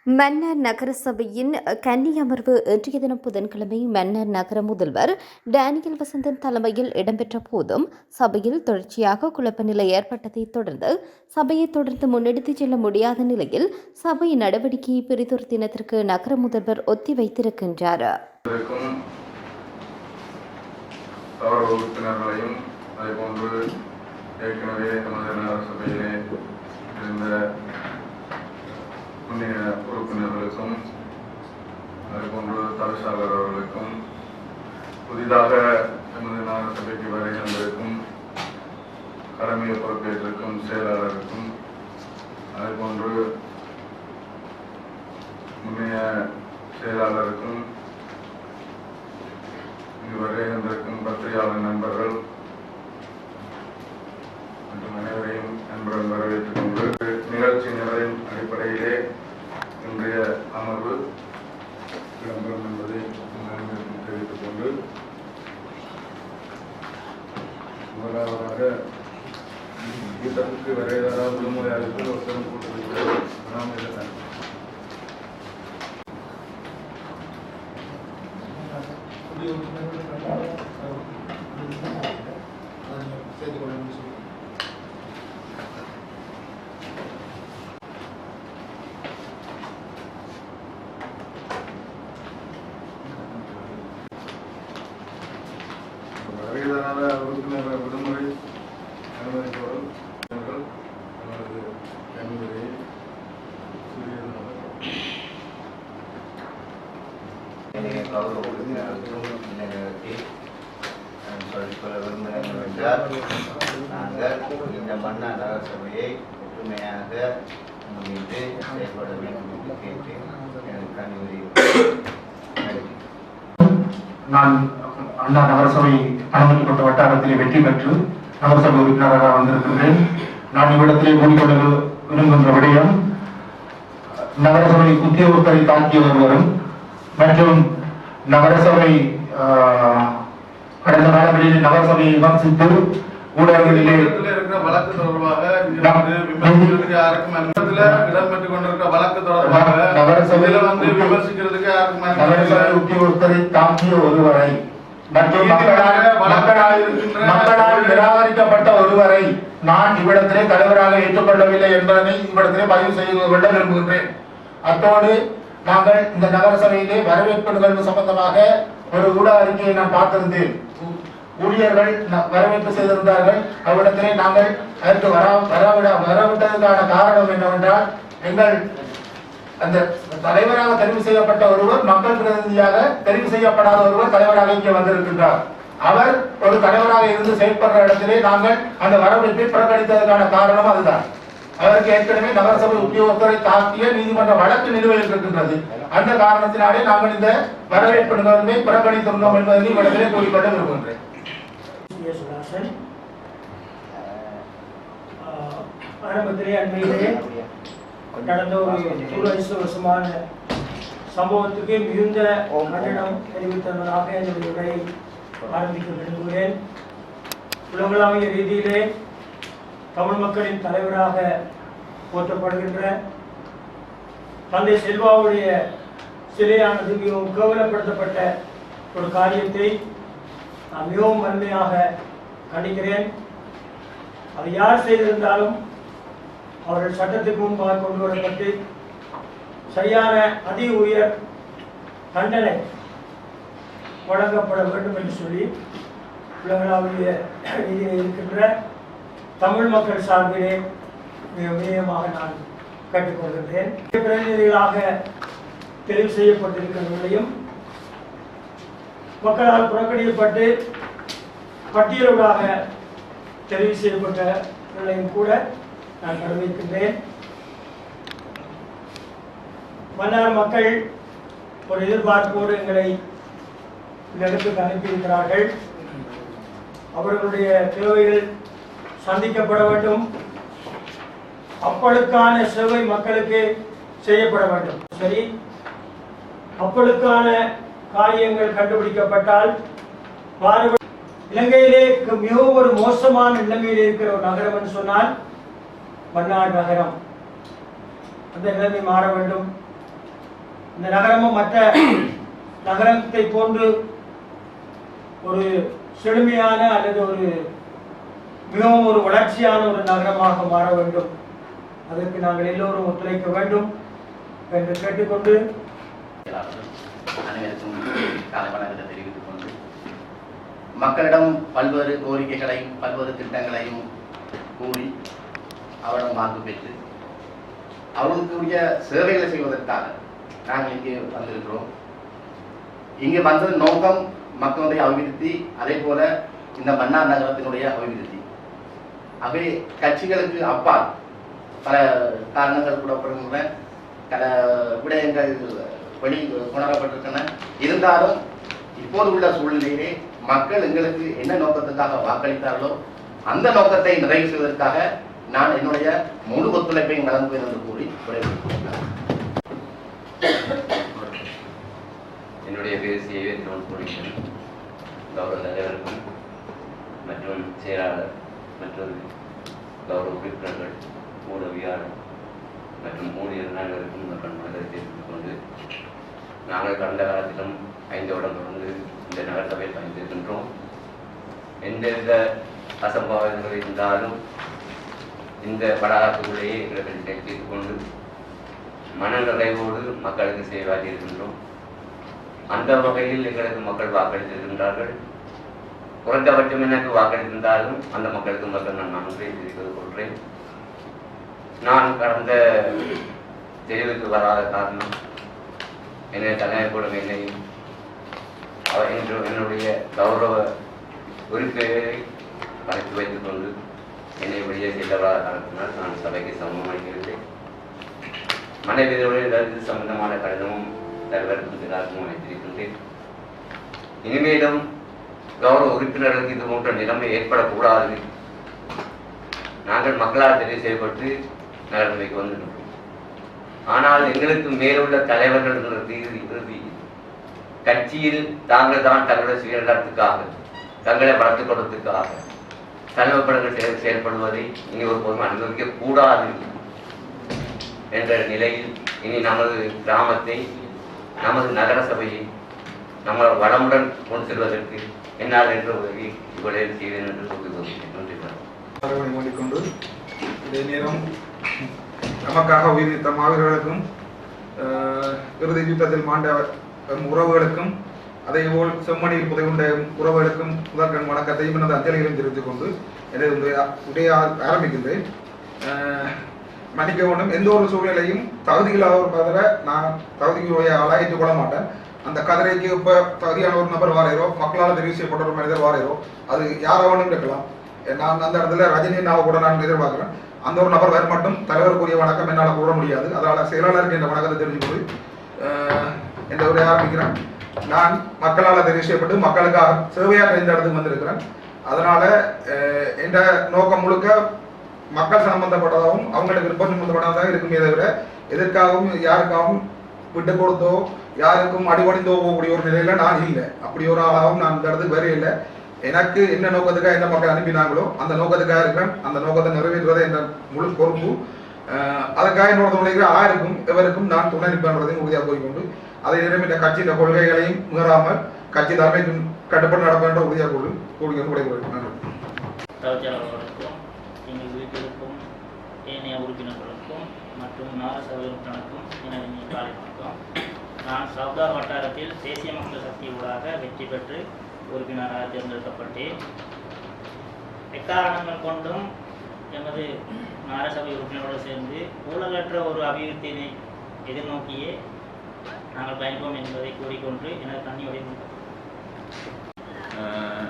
மன்னார் நகர சபையின் கன்னி அமர்வு இன்றைய தினம் புதன்கிழமை மன்னார் நகர முதல்வர் டேனியல் வசந்தன் தலைமையில் இடம்பெற்ற போதும் சபையில் தொடர்ச்சியாக குழப்ப நிலை ஏற்பட்டதைத் தொடர்ந்து சபையை தொடர்ந்து முன்னெடுத்துச் செல்ல முடியாத நிலையில் சபை நடவடிக்கையை பிரிதொரு தினத்திற்கு நகர முதல்வர் ஒத்திவைத்திருக்கின்றார். முன்னைய உறுப்பினர்களுக்கும் அதுபோன்று தவிசாளர் அவர்களுக்கும் புதிதாக எமது நகர சபைக்கு வருகின்றிருக்கும் கடமையை பொறுப்பேற்றிருக்கும் செயலாளருக்கும் அதுபோன்று முன்னைய செயலாளருக்கும் இங்கு வருகின்றிருக்கும் பத்திரிகையாளர் நண்பர்கள் மற்றும் அனைவரையும் நண்பர்கள் வரவேற்றுக் கொண்டு நிகழ்ச்சி நிலையின் அடிப்படையிலே இன்றைய அமர்வு இடம்பெறும் என்பதை தெரிவித்துக் கொண்டு முதலாவதாக கூட்டத்துக்கு வரையதா விடுமுறை அளித்து ஒருத்தரும் கூட்டத்திற்கு உறுப்பினர் விடுமுறை அனுமதிப்பவர்கள் நமது கண்முறையை சொல்லிக்கொள்ள விரும்புகிறேன் என்றால் நாங்கள் இந்த மன்னார் நகர சபையை ஒற்றுமையாக முன்னிட்டு செயல்பட வேண்டும் என்று கேட்டு எனக்கு கண்முறை. நான் அண்ணா நகரசபை அனுமதிக்கப்பட்ட வட்டாரத்திலே வெற்றி பெற்று நகரசபை உறுப்பினராக வந்திருக்கின்றேன். நான் இவ்விடத்திலே கூறிக்கொள்ள விரும்புகின்ற விடயம், நகரசபை உத்தியோகத்தை தாக்கிய ஒருவரும் மற்றும் நகரசபை கடந்த காலங்களில் நகரசபையை விமர்சித்து ஊடகங்களிலே வழக்கு தொடர்பாக இடம்பெற்றுக் கொண்டிருக்கிற வழக்கு தொடர்பாக நகரசபையில விமர்சிக்கிறதுக்கு நகரசபை உத்தியோகத்தை தாக்கிய ஒருவரை மற்றும் மக்களால் நிராகரிக்கப்பட்ட ஒருவரை நான் இவ்விடத்திலே தலைவராக ஏற்றுக்கொள்ளவில்லை என்பதனை இவ்விடத்திலே பதிவு செய்து கொள்ள விரும்புகின்றேன். அத்தோடு நாங்கள் இந்த நகர சபையிலே வரவேற்பு நிகழ்வு சம்பந்தமாக ஒரு ஊடக அறிக்கையை நான் பார்த்திருந்தேன். ஊழியர்கள் வரவேற்பு செய்திருந்தார்கள். அவ்விடத்திலே நாங்கள் அதற்கு வரவிட்டதற்கான காரணம் என்னவென்றால், எங்கள் அந்த தலைவராக தெரிவு செய்யப்பட்ட ஒருவர் மக்கள் பிரதிநிதியாக தெரிவு செய்யப்படாத ஒருவர் தலைவராக இங்கே வந்திருக்கின்றார். அவர் ஒரு தலைவராக இருந்து செயல்படுற இடத்திலே நாங்கள் அந்த வரவேற்பை புறக்கணித்ததற்கான காரணம் அதுதான். அவருக்கு ஏற்கனவே நகரசபை உத்தியோகத்தரை தாக்கிய நீதிமன்ற வழக்கு நிலுவையில் இருக்கின்றது. அந்த காரணத்தினாலே நாங்கள் இந்த வரவேற்பு நிகழ்வை புறக்கணித்திருந்தோம் என்பதை இவ்விடத்திலே கூறிக்கொள்ள விரும்புகின்றேன். ஆரம்பத்திலே அண்மையிலே கடந்த ஒரு 100 வருஷமான சம்பவத்துக்கு மிகுந்த கண்டனம் தெரிவித்தவராக என்னுடைய உரையை ஆரம்பிக்க விரும்புகிறேன். உலகளாவிய ரீதியிலே தமிழ் மக்களின் தலைவராக போற்றப்படுகின்ற தந்தை செல்வாவுடைய சிலையானது மிகவும் கேவலப்படுத்தப்பட்ட ஒரு காரியத்தை நான் மிகவும் வன்மையாக கண்டிக்கிறேன். அது யார் செய்திருந்தாலும் அவர்கள் சட்டத்துக்கு முன்பாக கொண்டு வரப்பட்டு சரியான அதி உயர் தண்டனை வழங்கப்பட வேண்டும் என்று சொல்லி உலகளாவிய ரீதியில் இருக்கின்ற தமிழ் மக்கள் சார்பிலே மிக வினயமாக நான் கேட்டுக்கொள்கின்றேன். பிரதிநிதிகளாக தெரிவு செய்யப்பட்டிருக்கிறவர்களையும் மக்களால் புறக்கணிக்கப்பட்டு பட்டியலூடாக தெரிவு செய்யப்பட்டவர்களையும் கூட நான் வரவேற்கின்றேன். மன்னார் மக்கள் ஒரு எதிர்பார்ப்போடு எங்களை இந்த இடத்துக்கு அனுப்பியிருக்கிறார்கள். அவர்களுடைய தேவைகள் சந்திக்கப்பட வேண்டும். அப்பளுக்கான சேவை மக்களுக்கு செய்யப்பட வேண்டும். சரி, அப்பளுக்கான காரியங்கள் கண்டுபிடிக்கப்பட்டால் இலங்கையிலே மிகவும் ஒரு மோசமான நிலைமையில் இருக்கிற ஒரு நகரம் என்று சொன்னால் மன்னார் நகரம். அந்த நிலைமை மாற வேண்டும். இந்த நகரமும் மற்ற நகரத்தை போன்று ஒரு செழுமையான அல்லது ஒரு மிகவும் ஒரு வளர்ச்சியான ஒரு நகரமாக மாற வேண்டும். அதற்கு நாங்கள் எல்லோரும் ஒத்துழைக்க வேண்டும் என்று கேட்டுக்கொண்டு அனைவருக்கும் காலை வணக்கத்தை தெரிவித்துக் கொண்டு மக்களிடம் பல்வேறு கோரிக்கைகளையும் பல்வேறு திட்டங்களையும் கூறி அவரிடம் வாக்கு பெற்று அவர்களுக்குரிய சேவைகளை செய்வதற்காக நாங்கள் இங்கே வந்திருக்கிறோம். இங்கே வந்தது நோக்கம் மக்களுடைய அபிவிருத்தி, அதே போல இந்த மன்னார் நகரத்தினுடைய அபிவிருத்தி. அவை கட்சிகளுக்கு அப்பால் பல காரணங்கள் கூடப்படுகின்ற பல விடயங்கள் வெளி கொணரப்பட்டிருக்கின்றன. இருந்தாலும் இப்போது உள்ள சூழ்நிலையிலே மக்கள் எங்களுக்கு என்ன நோக்கத்துக்காக வாக்களித்தார்களோ அந்த நோக்கத்தை நிறைவு செய்வதற்காக நான் என்னுடைய முழு ஒத்துழைப்பையும் வழங்குவேன் என்று கூறி விடைபெறுகிறேன். என்னுடைய பேர் சேவை திருவண்ணாமலை கௌரவ தலைவருக்கும் மற்றும் செயலாளர் மற்றும் கௌரவ உறுப்பினர்கள் ஊடகவியாளர் மற்றும் ஊழியர் அனைவருக்கும் மக்கள் மனதை தெரிவித்துக் கொண்டு நாங்கள் கடந்த காலத்திலும் 5 வருடம் தொடர்ந்து இந்த நகரசபையில் பயணித்திருக்கின்றோம். எந்தவித அசம்பாவிதங்கள் இருந்தாலும் இந்த வளாகத்துக்குள்ளேயே எங்களை தீர்த்து கொண்டு மன நிறைவோடு மக்களுக்கு சேவாதி இருக்கின்றோம். அந்த வகையில் எங்களுக்கு மக்கள் வாக்களித்திருக்கின்றார்கள். குறைந்தபட்சம் எனக்கு வாக்களித்திருந்தாலும் அந்த மக்களுக்கு மக்கள் நான் நன்றியை தெரிவித்துக் கொள்கிறேன். நான் கடந்த தெரிவுக்கு வராத காரணம் என்னை தலைமைக்கூடம் என்னையும் என்னுடைய கௌரவ உறுப்பினரை கலைத்து வைத்துக் கொண்டு என்னை வெளியே செல்லவராத காரணத்தினால் நான் சபைக்கு சமூகமளிக்கிறேன். மனைவியோடு இது சம்பந்தமான கடிதமும் தலைவருக்கும் எல்லாருக்கும் அழைத்திருக்கின்றேன். இனிமேலும் கௌரவ உறுப்பினர்களுக்கு இது போன்ற நிலைமை ஏற்படக்கூடாது. நாங்கள் மக்களால் தெரிவு செய்யப்பட்டு நடைமுறைக்கு வந்துள்ளோம். ஆனால் எங்களுக்கு மேலுள்ள தலைவர்கள் இறுதி கட்சியில் தாங்கள் தான் தங்களுடைய சுயநலத்துக்காக தங்களை வளர்த்துக் கொள்வதற்காக தலைமைப்படங்கள் செயல்படுவதை இனி ஒருபோதும் அனுபவிக்க கூடாது என்ற நிலையில் இனி நமது கிராமத்தை நமது நகர சபையை நம்ம வளமுடன் கொண்டு செல்வதற்கு என்னால் என்ற உதவி இவ்வளவு செய்வேன் என்று சொல்லுகிறோம். மூடிக்கொண்டு இதே நேரம் நமக்காக உயிரிழந்த மாவீரர்களுக்கும் இறுதி யுத்தத்தில் மாண்ட உறவுகளுக்கும் அதேபோல் செம்மணியில் புதையுண்ட உறவுகளுக்கும் முதற்கண் வணக்கத்தையும் எனது அஞ்சலிகளையும் தெரிவித்துக் கொண்டு எனது உடைய ஆரம்பிக்கின்றேன். மன்னிக்க வேண்டும், எந்த ஒரு சூழ்நிலையும் தகுதியில்லாதவர் பதில நான் தகுதியுடைய ஆளாயிட்டுக் கொள்ள மாட்டேன். அந்த கதிரைக்கு இப்போ தகுதியான ஒரு நபர் வாரையரோ மக்களால் தெரிவு செய்யப்பட்ட ஒரு மனிதர் வாரையரோ அது யாராவனும் இருக்கலாம். நான் அந்த இடத்துல ரஜினினாவை கூட நான் எதிர்பார்க்கிறேன். அந்த ஒரு நபர் வேறு மட்டும் தலைவருக்குரிய வணக்கம் என்னால் கூற முடியாது. அதனால் செயலாளருக்கு இந்த வணக்கத்தை தெரிஞ்சுக்கொண்டு என்ற உரையை ஆரம்பிக்கிறேன். நான் மக்களால் தெரிவு செய்யப்பட்டு மக்களுக்காக சேவையாக இந்த இடத்துக்கு வந்திருக்கிறேன். அதனால என்ற நோக்கம் முழுக்க மக்கள் சம்பந்தப்பட்டதாகவும் அவங்களுக்கு விருப்பம் சம்பந்தப்பட்டதாக இருக்குமே தவிர எதற்காகவும் யாருக்காகவும் விட்டு கொடுத்தோ யாருக்கும் அடிபணிந்தோ போகக்கூடிய ஒரு நிலையில நான் இல்லை. அப்படி ஒரு ஆளாகவும் நான் இந்த இடத்துக்கு வேற இல்லை. எனக்கு என்ன நோக்கத்துக்காக எந்த மக்கள் அனுப்பினாங்களோ அந்த நோக்கத்துக்காக இருக்கிறேன். அந்த நோக்கத்தை நிறைவேற்றுவதை என்ற முழு பொறுப்பு. அதற்காக என்னோட துணைகிற யாருக்கும் எவருக்கும் நான் துணை நிற்பேன்றதையும் உறுதியாக போய்கொண்டு அதை நிறைவேற்ற கட்சியின் கொள்கைகளையும் மீறாமல் கட்சி தலைமைக்கு கட்டுப்பட்டு நடப்பேன்ற உறுதியாக கூறுகிறேன். தவச்செயலாளர்களுக்கும் எங்கள் வீட்டிற்கும் ஏனைய உறுப்பினர்களுக்கும் மற்றும் நகரசபை உறுப்பினருக்கும் எனது காலை வணக்கம். நான் சவுதார் வட்டாரத்தில் தேசிய மக்கள் சக்தி ஊடாக வெற்றி பெற்று உறுப்பினராக தேர்ந்தெடுக்கப்பட்டேன். எக்காரணங்கள் கொண்டும் எமது நகரசபை உறுப்பினரோடு சேர்ந்து ஊழலற்ற ஒரு அபிவிருத்தியை எதிர்நோக்கியே நாங்கள் பயணிப்போம் என்பதை கூறிக்கொண்டு எனது தண்ணியுடைய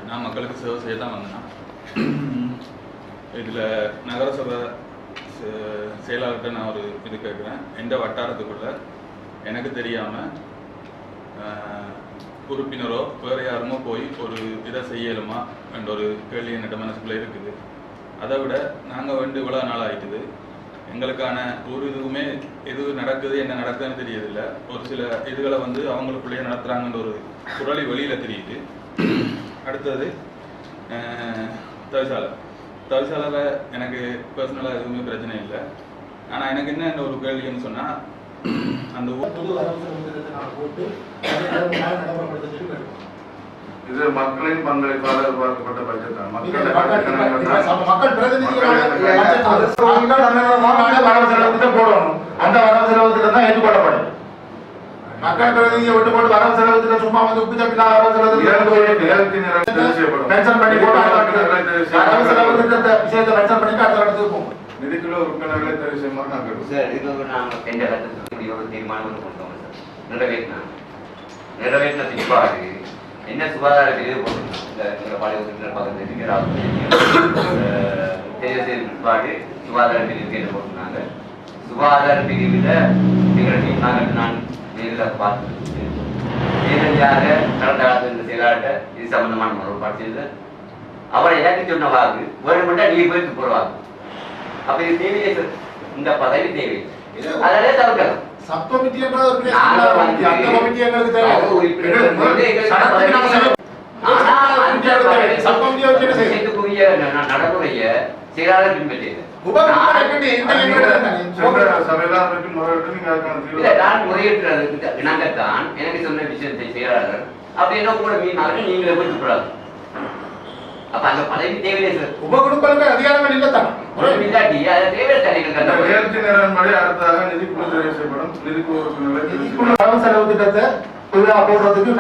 நான் மக்களுக்கு சேவை செய்ய தான் வந்தேன். இதில் நகரசபை செயலாளர்கிட்ட நான் ஒரு இது கேட்குறேன். எந்த வட்டாரத்துக்குள்ள எனக்கு தெரியாமல் உறுப்பினரோ வேறு யாருமோ போய் ஒரு இதை செய்யலுமா என்ற ஒரு கேள்வி என்னோட மனசுக்குள்ளே இருக்குது. அதை விட நாங்கள் இவ்வளோ நாள் ஆகிட்டுது, எங்களுக்கான ஒரு இதுவுமே எது நடக்குது என்ன நடக்குதுன்னு தெரியதில்லை. ஒரு சில இதுகளை அவங்களுக்குள்ளேயே நடத்துகிறாங்கன்ற ஒரு குரலி வெளியில் தெரியுது. அடுத்தது தவிசாலை எனக்கு பர்சனலாக எதுவுமே பிரச்சனை இல்லை. ஆனால் எனக்கு என்ன ஒரு கேள்வின்னு சொன்னால் அந்த புது வரவு செலவு திட்டத்தை நான் போட்டு அதை நடைமுறைப்படுத்த வேண்டும். இது மக்களின் பங்களிப்பால் உருவாக்கப்பட்ட பட்ஜெட் தான். மக்கள் பிரதிநிதிகள் வரவு செலவு திட்டம் போடணும். அந்த வரவு செலவு திட்டம் தான் ஏற்றுக்கொள்ளப்படும். மக்கள் பிரதிநிதியை விட்டு போட்டு வரவு செலவு திட்டம் சும்மா வந்து உப்பு தப்பினா வரவு செலவு மென்ஷன் பண்ணி போட்டு வரவு செலவு திட்டத்தை விஷயத்தை மென்ஷன் பண்ணி அடுத்த இடத்துக்கு போகும். நிதிக்குழு உறுப்பினர்களை தெரிவு செய்யுமாறு நான் கேட்கிறேன். சார் இது நாங்கள் எந்த இடத்துல ஒரு தீர்மானம் கொண்டோம் சார். நிறைவேற்றின பிற்பாடு என்ன சுகாதார பிரிவு போட்டுருக்கோம். இந்த பழைய உறுப்பினர் பக்கத்தில் தெரிவு செய்த பிற்பாடு சுகாதார பிரிவு கேட்டு போட்டிருந்தாங்க. சுகாதார பிரிவில் எங்களுடைய நான் நேரில் பார்த்து நேரடியாக கடந்த காலத்தில் இந்த செயலாளர்கிட்ட இது சம்பந்தமான முறைப்பாடு செய்து அவரை எனக்கு சொன்ன வாக்கு வேணுமெண்டா நீ போயிட்டு போடுவாங்க. அப்ப இது தேவையே சார். இந்த பதவி தேவை அதனாலே தவிர்க்கலாம். சப்கமிட்டி என்ற ஒரு அந்த கமிட்டி எங்களுக்கு தேவை. நடைமுறைய செயலாளர் பின்பற்றியது. நான் முறையீட்டு இணங்கத்தான் எனக்கு சொன்ன விஷயத்தை செயலாளர் அப்படி என்ன கூட மீனாக நீங்களே போய் கூடாது. அப்ப அந்த பதவி தேவையே சார். உபகுழுக்களுக்கு அதிகாரங்கள் இல்லத்தான் இல்லாட்டி அதை தேவையான அடுத்ததாக நிதிக்குழு தெரிவு செய்யப்படும். நிதிக்குழு உறுப்பினர்களை வரவு செலவு திட்டத்தை புதிதாக போடுறதுக்கு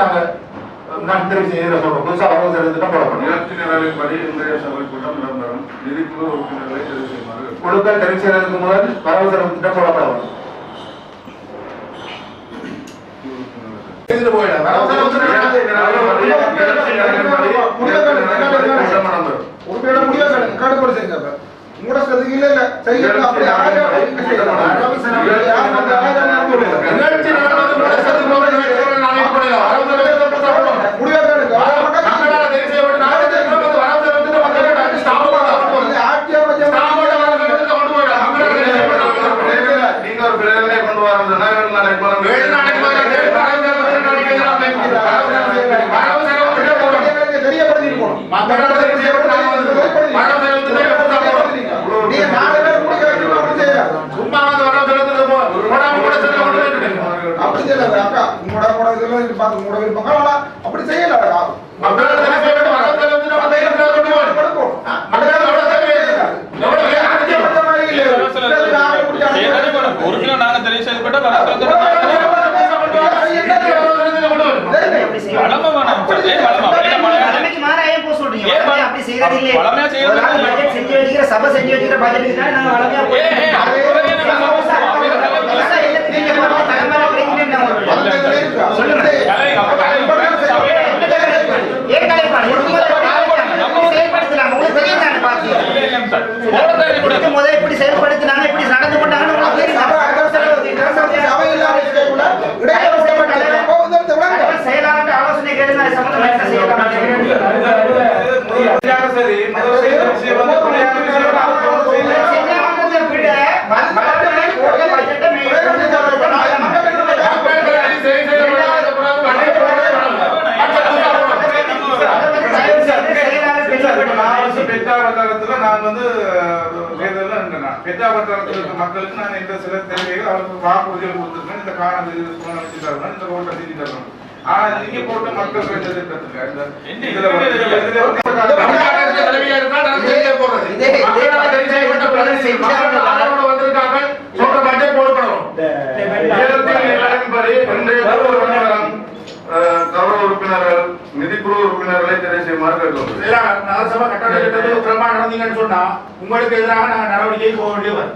நான் தெரிவு செய்ய சொல்றோம். புதுசா வரவு செலவு திட்டம் போடப்படும். நிகழ்ச்சி நிரலின்படி இன்றைய சபை கூட்டம் இடம்பெறும். நிதிக்குழு உறுப்பினர்களை தெரிவு செய்யுமாறு குழுக்கள் தெரிவு செய்வதற்கு முதல் வரவு செலவு திட்டம் போடப்படும். அப்படி செய்யல உறுப்பினர் நாங்க தெரிவு செய்யப்பட்ட சபை செஞ்சு வச்சுக்கிற பட்ஜெட் நாங்க எப்படி செயல்படுத்தினாங்க எப்படி நடந்து கொண்டாங்க செயலாளர் ஆலோசனை கேட்டு நான் வந்து பெற்றாவட்டாரத்தில் இருக்க மக்களுக்கு நான் இந்த சில தேவைகள் அவருக்கு வாக்குறுதிகள் கொடுத்துருக்கேன். இந்த காணொலி வச்சு தரணும், இந்த ரோட்டை செஞ்சு தரணும். ஆனா நீங்க போட்டு மக்கள் கௌரவ உறுப்பினர்கள் நிதிக்குழு உறுப்பினர்களை தெரிவு செய்யுமாறு கேட்டுக்கொள்கிறேன். நகரசபை கட்டட கிரமமா நடந்தீங்கன்னு சொன்னா உங்களுக்கு எதிராக நாங்க நடவடிக்கை போக வேண்டியவர்.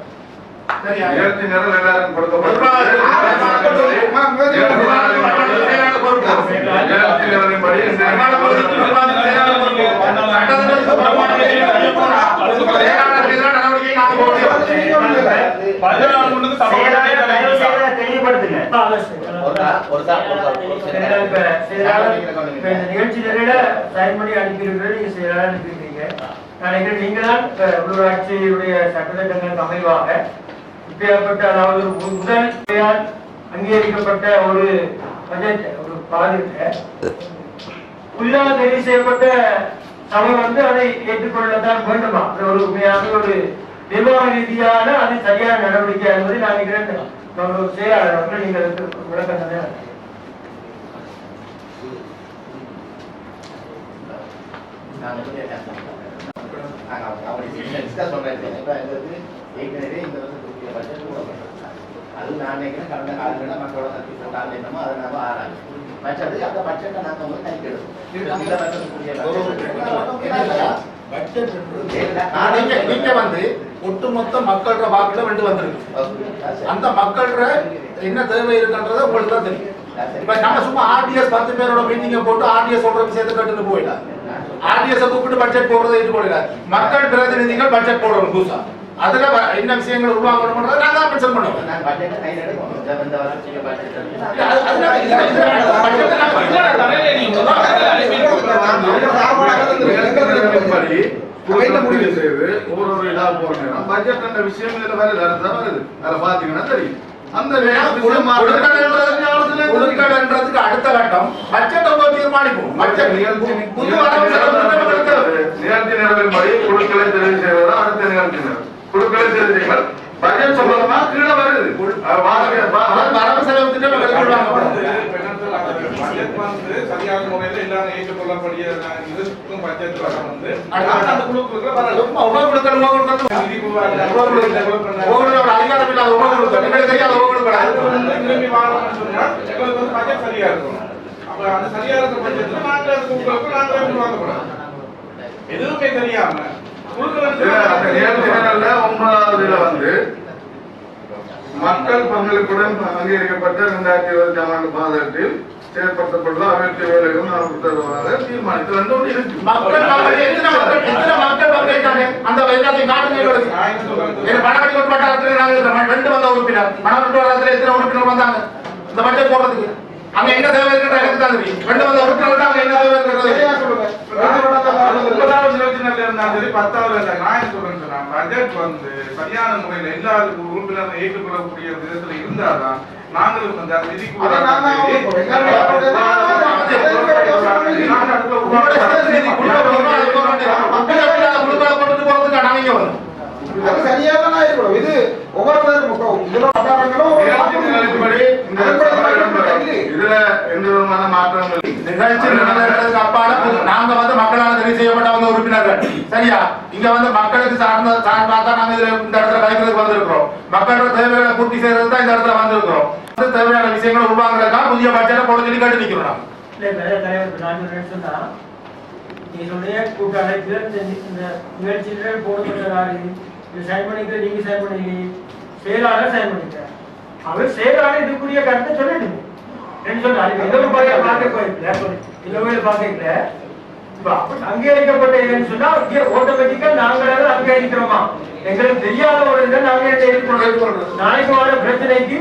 நிகழ்ச்சி நிரல் எல்லாரும் கொடுக்கப்படும். நிகழ்ச்சி நிறைய சைன் பண்ணி அனுப்பியிருக்கிறது நீங்க செயலாளர் அனுப்பியிருக்கீங்க. நான் நீங்க தான் உள்ளூராட்சியுடைய சட்டத்திட்டங்களுக்கு அமைவாக இப்பேற்பட்ட அதாவது முதல் அங்கீகரிக்கப்பட்ட ஒரு பட்ஜெட் ஒரு பாதிக்க உள்ளாக தெரிவு செய்யப்பட்ட சபை வந்து அதை ஏற்றுக்கொள்ளத்தான் வேண்டுமா? அது ஒரு உண்மையாக ஒரு நிர்வாக ரீதியான அது சரியான நடவடிக்கை என்பதை நான் நினைக்கிறேன். ஒரு செயலாளர் வந்து நீங்கள் விளக்கம் தானே அது நான் நினைக்கிறேன் கடந்த காலங்களில் மக்களோட சக்தி போட்டாங்க என்னமோ அதை நம்ம ஆராய்ச்சி மற்றது அந்த பட்ஜெட்டை நாங்கள் வந்து நீங்க வந்து ஒட்டுமொத்த மக்களோட வாக்குல வந்து வந்திருக்கு. அந்த மக்களோட என்ன தேவை இருக்குன்றத உங்களுக்கு தான் தெரியும். இப்ப நம்ம சும்மா ஆர்டிஎஸ் 10 பேரோட மீட்டிங்கை போட்டு ஆர்டிஎஸ் சொல்ற விஷயத்தை கட்டுன்னு போயிடலாம். ஆர்டிஎஸ் கூப்பிட்டு பட்ஜெட் போடுறதை இது போடல. மக்கள் பிரதிநிதிகள் பட்ஜெட் போடணும் புதுசா. அதுல என்ன விஷயங்கள் உருவாக்கணும்ன்றதை நான் தான் மென்ஷன் பண்ணுவேன். முடிவு செய்து ஒவ்வொரு இதா போற நேரம் பட்ஜெட் என்ற விஷயம் இதுல வருது அதுல பாத்தீங்கன்னா தெரியும். அந்த குழுக்கள்ன்றதுக்கு அடுத்த கட்டம் பட்ஜெட் தீர்மானிப்போம். நிகழ்ச்சி நிரலின்படி குழுக்களை தெரிவு செய்வதுதான் அடுத்த நிகழ்ச்சி நிரல். குழுக்களை தெரிவு செய்வது பட்ஜெட் சம்பந்தமா கீழே வருது. வரவு செலவு திட்டம் பட்ஜெட் வந்து சரியான முறையில் எல்லாரும் ஏற்றுக்கொள்ளக்கூடிய பட்ஜெட் வர வந்து அந்த குழுக்களுக்கு அதிகாரம் பட்ஜெட் சரியா இருக்கும். அப்ப அந்த சரியா இருக்க பட்ஜெட்ல நாங்க அந்த குழுக்களுக்கு நாங்களே வாங்கப்படாது. எதுவுமே தெரியாம ஒன்பதாவதுல வந்து மக்கள் பங்களிப்புடன் அங்கீகரிக்கப்பட்ட 2020ஆம் ஆண்டு மாதத்தில் செயற்படுத்தப்பட்ட அனைத்து வேலைகளும் நடத்துவதாக தீர்மானித்து வந்து இருக்கு. மக்கள் பங்கேற்றாங்க. அந்த எல்லாத்தையும் காட்டுங்க. பணக்கடி வட்டாரத்தில் நாங்கள் 2 வந்த உறுப்பினர் மணவெட்டு வட்டாரத்தில் எத்தனை உறுப்பினர் வந்தாங்க இந்த பட்ஜெட் போடுறதுக்கு? அங்க என்ன தேவை இருக்கிற எனக்கு தான் தெரியும். 2 வந்த உறுப்பினர் அங்க என்ன தேவை இருக்கிறது? 9வது நிகழ்ச்சியில இருந்தாலும் சரி 10வது நான் சொல்றேன் சொன்னா பட்ஜெட் வந்து சரியான முறையில் எல்லா உறுப்பினரும் ஏற்றுக்கொள்ளக்கூடிய விதத்துல இருந்தாதான் நாங்களும் அந்த நிதிக்கு இது இதுல எந்த விதமான மாற்றங்கள் நிகழ்ச்சி நடந்ததுக்கு அப்பால நாங்க வந்து மக்களால் தெரிவு செய்யப்பட்ட உறுப்பினர்கள் சரியா இங்க வந்து மக்களுக்கு சார்பா தான் நாங்க இந்த இடத்துல கலைக்கிறதுக்கு வந்திருக்கிறோம். மக்களோட தேவைகளை பூர்த்தி செய்யறது தான் இந்த இடத்துல வந்திருக்கிறோம். தேவையான விஷயங்களை உருவாக்குறதுக்காக புதிய பட்ஜெட்டை போட சொல்லி கேட்டு நிக்கிறோம். செயலாளர் சைன் பண்ணிக்கிறார். அவர் செயலாளர் இதுக்குரிய கருத்தை சொல்லிடுங்க. அங்கீகரிக்கப்பட்ட சொன்னா ஆட்டோமேட்டிக்கா நாங்கள் அங்கீகரிக்கிறோமா? எங்களுக்கு தெரியாத ஒரு இதை நாங்கள் நாளைக்கு வர பிரச்சனைக்கு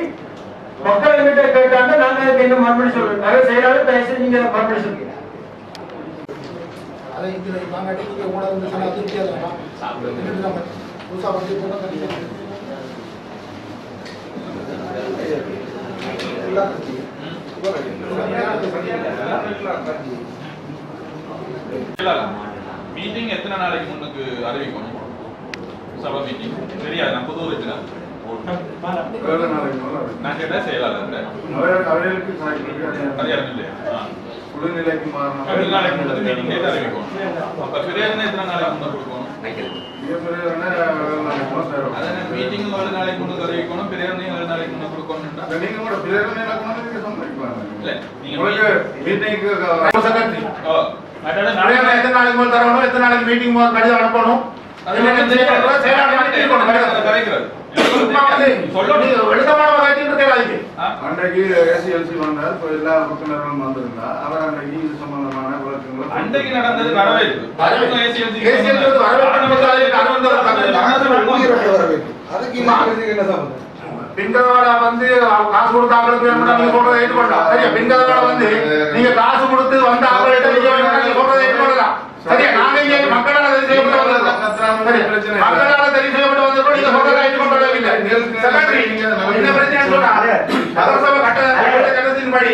மக்கள் கிட்ட கேட்டாங்க நாங்க அதுக்கு என்ன மறுபடி சொல்றோம். செயலாளர் தயவுசெய்து நீங்க மறுபடி சொல்லுங்க. மீட்டிங் எத்தனை நாளைக்கு முன்னுக்கு அறிவிக்கணும்? சபை மீட்டிங் தெரியாது. நான் புது இருக்கிறேன். நான் கேட்ட செயலாளர் அதிகாரம் இல்லையா? குழுநிலைக்கு நாளைக்கு முன்னது மீட்டிங் டேட் அறிவிக்கணும். அப்ப பிரேரணை எத்தனை நாளைக்கு முன்ன கொடுக்கணும்? மீட்டிங் 7 நாளைக்கு முன்னுக்கு அறிவிக்கணும். பிரேரணை 7 நாளைக்கு முன்ன கொடுக்கணும்னா நீங்க கூட பிரேரணை சம்பளிக்கலாம். இல்ல நீங்க மீட்டிங்க்கு எத்தனை நாளைக்கு முதல் தரணும், எத்தனை நாளைக்கு மீட்டிங் கடிதம் அனுப்பணும், அன்றைக்கு ஏசிஎல்சி வந்தார். எல்லா உறுப்பினர்களும் வந்திருந்தா அவர் அன்றைக்கு இது சம்பந்தமான விளக்கங்களை அன்றைக்கு நடந்தது வரவேற்பு. பெண்களோட வந்து காசு கொடுத்து அவங்களுக்கு நீங்க சொல்றதை ஏற்றுக்கொள்ளலாம். சரியா? பெண்களோட வந்து நீங்க காசு கொடுத்து வந்து அவங்கள்ட்ட நீங்க சொல்றதை ஏற்றுக்கொள்ளலாம். சரியா? நாங்க இங்க மக்களால தெரிவு செய்யப்பட்டு வந்திருக்கோம். மக்களால தெரிவு செய்யப்பட்டு வந்திருக்கோம். நீங்க சொல்றதை ஏற்றுக்கொள்ளவே இல்லை. என்ன பிரச்சனை சொன்னா நகரசபை சட்டத்தின்படி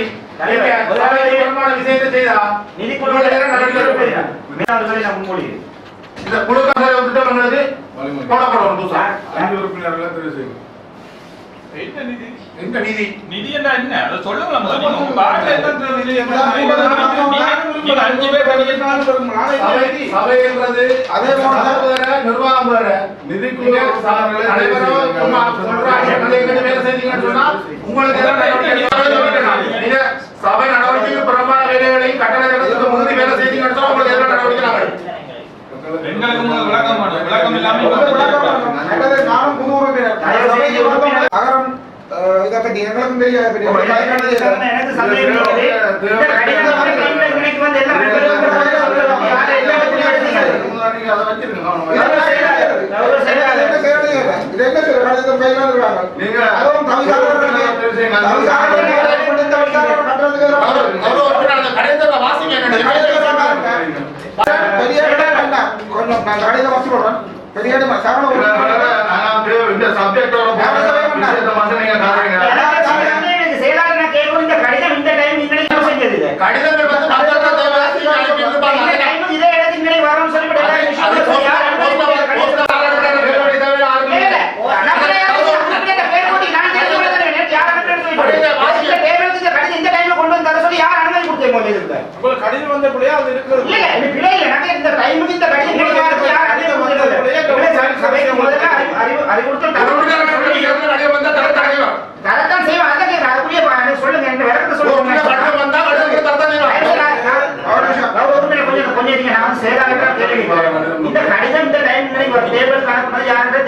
விஷயத்தை செய்தா இந்த குழு திட்டங்களுக்கு போடப்படும். 5 உறுப்பினர்களை தெரிவு செய்யும். என்ன நிதி எங்க நிதி நிதி என்ன என்ன அதை சொல்லுங்களா முதல்ல உங்க பாட்டுல என்ன நிதி நீங்க 5 பேர் சபை என்றது அதே போல நிர்வாகம் வேற நிதிக்குழு தலைவரும் சொல்றாங்க வேலை செய்தீங்கன்னு சொன்னா உங்களுக்கு நீங்க சபை நடவடிக்கைக்கு புறம்பான வேலைகளையும் கட்டண கட்டணத்துக்கு முந்தி வேலை செய்தீங்கன்னு சொன்னா உங்களுக்கு எதிரான நடவடிக்கை நாங்கள் எங்களுக்கு விளக்கம் வேணும் விளக்கம் இல்லாம நானும் புது உறுப்பினர் அகரம் இதை பத்தி எங்களுக்கும் தெரியாது எனக்கு சந்தேகம் இருக்குது. இந்த கடிதம் வந்து இன்னைக்கு வந்து எல்லாம் கடிதம் வந்தபடியா அது இருக்கிறது இந்த கடிதம் இந்த டைம் தேர்தல் கணக்கு யாருன்ற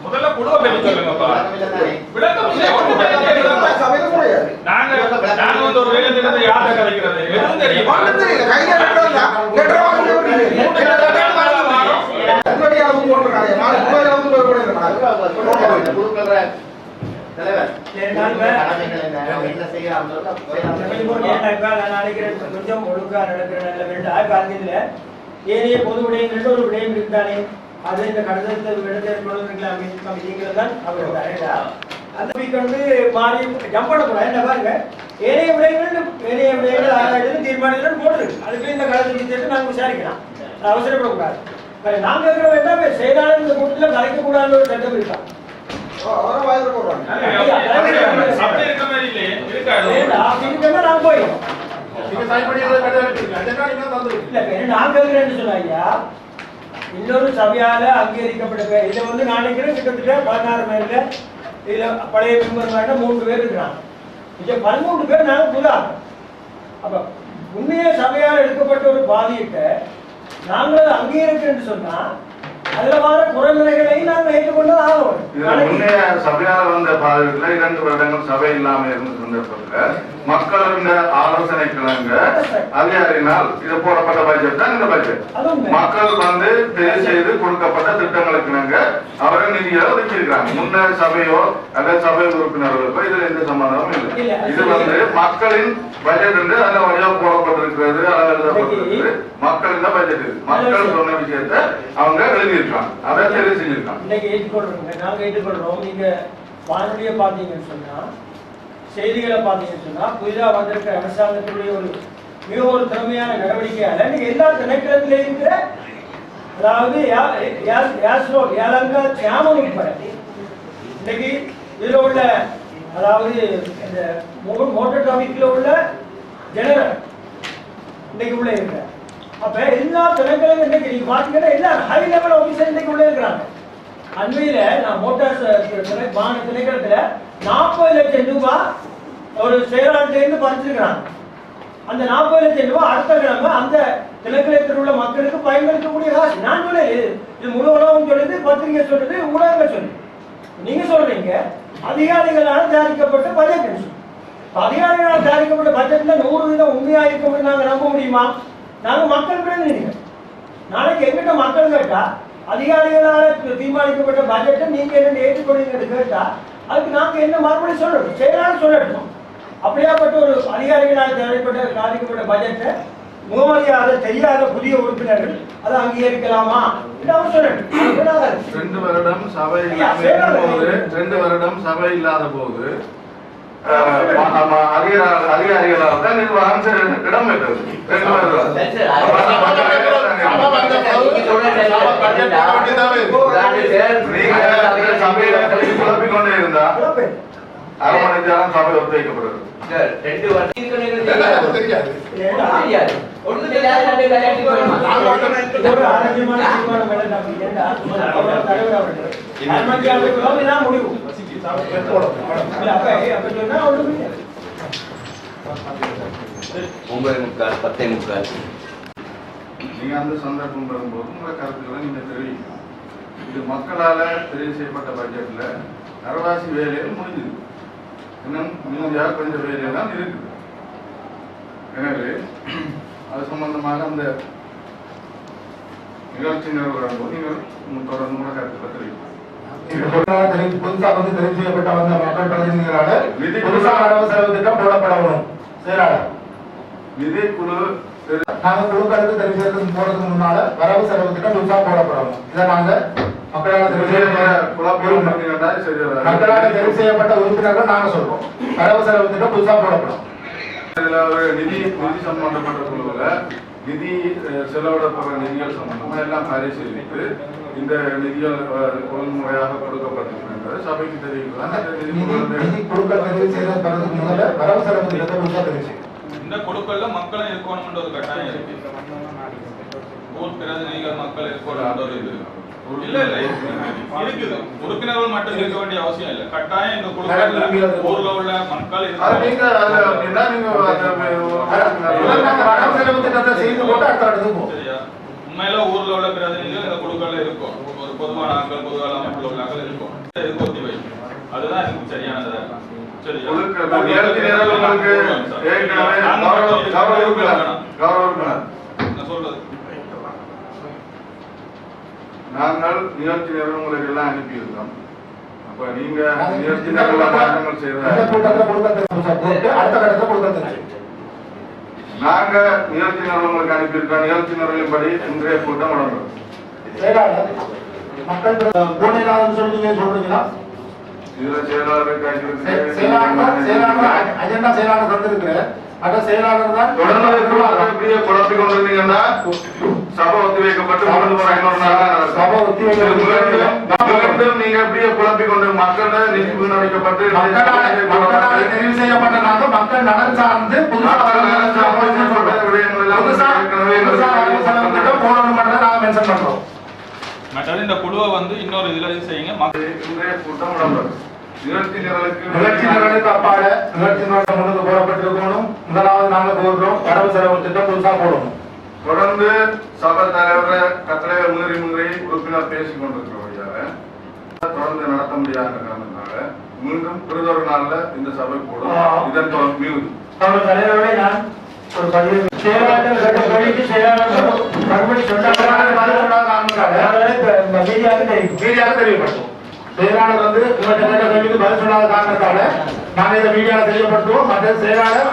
முதல்ல குடும்ப பேசி சொல்லுங்கப்பா. விளக்கம் நாங்க வந்து ஒரு வேலை திட்டத்தை யார்கிட்ட கலைக்கிறது எதுவும் தெரியுமா? கொஞ்சம் ஒழுங்கா நடக்கிற நல்ல வேண்டும் ஏனைய பொது விடயங்கள் ஒரு விடயம் இருந்தானே அது இந்த கடிதத்தை விடத்தில் தான் அவர் அந்த வீக் வந்து மாறி ஜம்ப் பண்ணக்கூடாது. என்ன பாருங்க ஏனைய விடயங்கள் ஆராய்ச்சி தீர்மானங்கள் போட்டுருக்கு. அதுக்கு இந்த கடிதத்தை சேர்த்து நாங்கள் விசாரிக்கலாம். அவசரப்படக்கூடாது. நாங்கள் இருக்கிற வேண்டாம் செயலாளர் இந்த கூட்டத்தில் கலைக்கக்கூடாது ஒரு சட்டம் இருக்கான். நான் போயிடும் இன்னொரு சபையால அங்கீகரிக்கப்பட்ட இதை வந்து நான் நினைக்கிறேன் கிட்டத்தட்ட 16 பேர்ல இதுல பழைய மெம்பர் 3 பேர் இருக்கிறாங்க. 13 பேர் நாங்கள் புதார்கள். அப்ப உண்மையே சபையால் எடுக்கப்பட்ட ஒரு பாதியத்தை நாங்கள் அங்கீகரிக்கிறேன்னு சொன்னா அதுல வர குறைநிலைகளை நாங்கள் ஏற்றுக்கொண்டு ஆகணும். சபையால் வந்த பாதிப்புல 2 வருடங்கள் சபை இல்லாம இருந்த சந்தர்ப்பத்தில் மக்களின் ஆலோசனை கிழங்க அதிகாரியினால் இது போடப்பட்ட பட்ஜெட் தான் இந்த பட்ஜெட். மக்கள் வந்து தெரிவு செய்து கொடுக்கப்பட்ட திட்டங்களுக்கு நாங்க அவர்கள் நிதியை ஒதுக்கியிருக்காங்க. முன்னர் சபையோ அல்லது சபை உறுப்பினர்களுக்கோ இதுல எந்த சம்பந்தமும் இல்லை. இது வந்து மக்களின் பட்ஜெட் என்று அந்த வழியா போடப்பட்டிருக்கிறது, அளவு எழுதப்பட்டிருக்கிறது. மக்களின் பட்ஜெட் இது. மக்கள் சொன்ன விஷயத்தை அவங்க எழுதியிருக்காங்க, அதை தெரிவு செஞ்சிருக்காங்க. இன்னைக்கு ஏற்றுக்கொள்றோம், நாங்க ஏற்றுக்கொள்றோம். நீங்க வானொலியை பார்த்தீங்கன்னு சொன்னா, செய்திகளை பார்த்தீங்கன்னு சொன்னா, புதிதாக வந்திருக்கிற அரசாங்கத்துடைய ஒரு மிக ஒரு திறமையான நடவடிக்கையால நீங்க எல்லா திணைக்களத்திலே இருக்கிற அதாவது ஏலங்கா சாமம் உட்பட இன்னைக்கு இதுல உள்ள அதாவது இந்த மோட்டார் டிராபிக்ல உள்ள ஜெனரல் இன்னைக்கு உள்ள இருக்கிற அப்ப எல்லா திணைக்களும் இன்னைக்கு நீங்க பாத்தீங்கன்னா எல்லா ஹை லெவல் ஆபீசர் இன்னைக்கு உள்ள இருக்கிறாங்க. அண்மையில நான் மோட்டார் திணைக்களத்துல 40 லட்சம் ரூபாய் ஒரு செயலாளர்கிட்ட பறிச்சிருக்கிறாங்க. அந்த 40 லட்சம் ரூபாய் அடுத்த கிழமை அந்த திணைக்களத்தில் உள்ள மக்களுக்கு பயன்படுத்தக்கூடிய காசு. நான் சொல்ல இது முழு உலகம் சொல்லுது, பத்திரிகை சொல்றது, ஊடகங்கள் சொல்லுது. நீங்க சொல்றீங்க அதிகாரிகளால் தயாரிக்கப்பட்ட பட்ஜெட். அதிகாரிகளால் தயாரிக்கப்பட்ட பட்ஜெட்ல 100% உண்மையா இருக்கும் நாங்க நம்ப முடியுமா? நாங்க மக்கள் பிரதிநிதிகள். நாளைக்கு எங்கிட்ட மக்கள் கேட்டா அதிகாரிகளால் தீர்மானிக்கப்பட்ட பட்ஜெட்டை நீங்க என்ன ஏற்றுக்கொள்ளுங்க கேட்டா அதுக்கு நாங்க என்ன மறுபடி சொல்லணும், செயலாளர் சொல்லட்டும். அப்படியாப்பட்ட ஒரு அதிகாரிகளால் தயாரிக்கப்பட்ட பட்ஜெட்டை முகமதியாக தெரியாத புதிய உறுப்பினர்கள் அதை அங்கீகரிக்கலாமா என்று அவர் சொல்லட்டும். 2 வருடம் சபை இல்லாத போது அதிகாரிகளால் தான் நிர்வாகம் இடம் பெற்றது. 2 வருடம் சபையில குழப்பிக் கொண்டே இருந்தா 1/2 மணி நேரம் சபை ஒத்தி வைக்கப்படுது. 2 வருஷம் தெரியாது. ஒண்ணு தெரியாது. நீங்க அந்த சந்தர்ப்பம் வரும்போது உங்களை கருத்துக்களை நீங்க தெரிவிக்கணும். இது மக்களால தெரிவு செய்யப்பட்ட பட்ஜெட்ல அரவாசி வேலைகள் முடிஞ்சுது, இன்னும் மீதியாக கொஞ்சம் வேலையெல்லாம் இருக்குது. எனவே அது சம்பந்தமாக அந்த நிகழ்ச்சி வரும்போது நீங்கள் தொடர்ந்து கூட கருத்துக்களை தெரிவிக்கணும். புதுசாக வந்து தெரிவு செய்யப்பட்ட வந்த மக்கள் பிரதிநிதிகளால புதுசாக வரவு செலவு திட்டம் போடப்படணும். செயலாளர் நிதிக்குழு நாங்க குழுக்களுக்கு தெரிவு செய்யறதுக்கு போறதுக்கு முன்னால வரவு செலவு திட்டம் புதுசா போடப்படணும். இதை நாங்க மக்களால் தெரிவு செய்யப்பட்ட உறுப்பினர்கள் நாங்க சொல்றோம். வரவு செலவு திட்டம் புதுசா போடப்படும். இதுல ஒரு நிதி சம்பந்தப்பட்ட குழுவுல நிதி செலவிடப்படுற நிதிகள் சம்பந்தமா எல்லாம் பரிசீலித்து இந்த நிதிகள் ஒழுங்குமுறையாக கொடுக்கப்பட்டிருக்கின்றது சபைக்கு தெரிவிக்கலாம். நிதி குழுக்கள் தெரிவு செய்யறதுக்கு முதல்ல வரவு செலவு திட்டத்தை புதுசா தெரிவு செய்யும். இந்த குழுக்கள்ல மக்களும் இருக்கணும்ன்ற ஒரு கட்டாயம் இருக்கு. ஊர் பிரதிநிதிகள் மக்கள் இருக்கணும்ன்ற ஒரு இது இல்ல இருக்குது. உறுப்பினர்கள் மட்டும் இருக்க வேண்டிய அவசியம் இல்லை. கட்டாயம் இந்த குழுக்கள்ல ஊர்ல உள்ள மக்கள் சரியா உண்மையில ஊர்ல உள்ள பிரதிநிதிகள் இந்த குழுக்கள்ல இருக்கும். ஒரு பொதுவான ஆட்கள், பொதுவான அமைப்புல உள்ள ஆட்கள் இருக்கும். இதுக்கு ஒத்தி வைக்கும். அதுதான் எனக்கு சரியானது. நாங்கள் நிகழ்ச்சி நிறுவனங்களுக்கு எல்லாம் அனுப்பியிருக்கோம். அப்ப நீங்க நிகழ்ச்சி நிறுவனங்கள் செய்த நாங்க நிகழ்ச்சி நிறுவனங்களுக்கு அனுப்பியிருக்கோம். நிகழ்ச்சி நிறுவனப்படி இன்றைய கூட்டம் நடந்தது. மக்கள் சொல்றீங்களா? இதுல செயலாளர் அஜெண்டா செயலாளர் தந்திருக்கிற அத செயலாளர் தான் தொடர்ந்து குழப்பிக் கொண்டிருந்தீங்கன்னா சபை ஒத்தி வைக்கப்பட்டு சபை ஒத்தி வைக்கப்பட்டு நீங்க எப்படியே குழப்பிக் கொண்டு மக்கள் நிதி வீணடிக்கப்பட்டு தெரிவு செய்யப்பட்ட நாங்கள் மக்கள் நலன் சார்ந்து மற்றது இந்த குழுவை வந்து இன்னொரு இதுல செய்யுங்க. இன்றைய கூட்டம் நடந்தது. நிகழ்ச்சி நிகழ்ச்சி நிரலுக்கு அப்பால நிகழ்ச்சி நிரல் முன்னுக்கு போடப்பட்டிருக்கணும். முதலாவது நாங்கள் போடுறோம் கடவு செலவு திட்டம் புதுசாக போடணும். தொடர்ந்து சபை தலைவர் கட்டளையை மீறி உறுப்பினர் பேசிக் கொண்டிருக்கிறவர்களாக தொடர்ந்து நடத்த முடியாத காரணத்தினால மீண்டும் பிறதொரு நாள்ல இந்த சபை போடும். இதன் மீது தலைவரோட நான் ஒரு பதிவு செயலாளர் கேட்ட செயலாளர் மறுபடி தெரியப்படுத்தும். செயலாளர் வந்து பதில் சொல்லாத காரணத்தால நாங்கள் இதை மீடியாவில் தெரியப்படுத்துவோம். மற்ற செயலாளர்